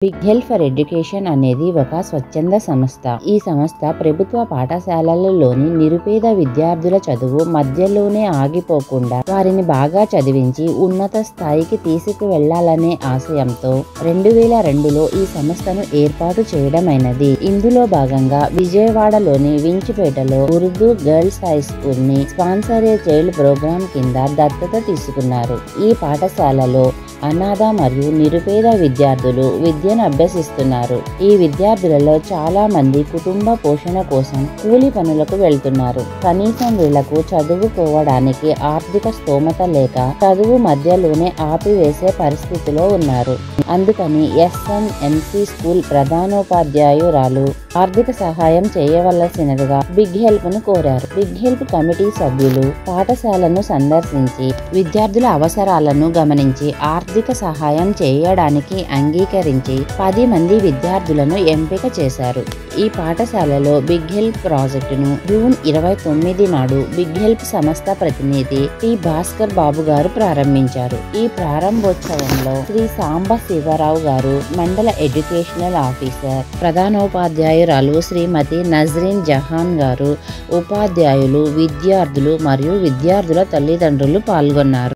Big help for education అనేది ఒక స్వచ్ఛంద సంస్థ. ఈ సంస్థ ప్రభుత్వ పాఠశాలలలోని నిరుపేద విద్యార్థుల చదువు మధ్యలోనే ఆగిపోకుండా వారిని బాగా చదివించి ఉన్నత స్థాయికి తీసుకువెళ్లాలనే ఆశయంతో 2002లో ఈ సంస్థను ఏర్పాటు చేయడమైనది. ఇందులో భాగంగా విజయవాడలోని వించిపేటలో ఉర్దూ గర్ల్స్ హై స్కూల్ ని స్పాన్సర్ ఏ చైల్డ్ ప్రోగ్రాం కింద దత్తత తీసుకున్నారు. ఈ పాఠశాలలో అనాథ మరియు నిరుపేద విద్యార్థులు విద్యను అభ్యసిస్తున్నారు. ఈ విద్యార్థులలో చాలా మంది కుటుంబ పోషణ కోసం కూలి పనులకు వెళ్తున్నారు. కనీసం వీళ్లకు చదువుకోవడానికి ఆర్థిక స్తోమత లేక చదువు మధ్యలోనే ఆపివేసే పరిస్థితిలో ఉన్నారు. అందుకని SNMC స్కూల్ ప్రధానోపాధ్యాయురాలు ఆర్థిక సహాయం చేయవలసినదిగా బిగ్ హెల్ప్ ను కోరారు. బిగ్ హెల్ప్ కమిటీ సభ్యులు పాఠశాలను సందర్శించి విద్యార్థుల అవసరాలను గమనించి ఆర్థిక సహాయం చేయడానికి అంగీకరించి 10 మంది విద్యార్థులను ఎంపిక చేశారు. ఈ పాఠశాలలో బిగ్ హెల్ప్ ప్రాజెక్టును జూన్ 29 నాడు బిగ్ హెల్ప్ సంస్థ ప్రతినిధి టి భాస్కర్ బాబు గారు ప్రారంభించారు. ఈ ప్రారంభోత్సవంలో శ్రీ సాంబ శివరావు గారు, మండల ఎడ్యుకేషనల్ ఆఫీసర్, ప్రధానోపాధ్యాయురాలు శ్రీమతి నజ్రీన్ జహాన్ గారు, ఉపాధ్యాయులు, విద్యార్థులు మరియు విద్యార్థుల తల్లిదండ్రులు పాల్గొన్నారు.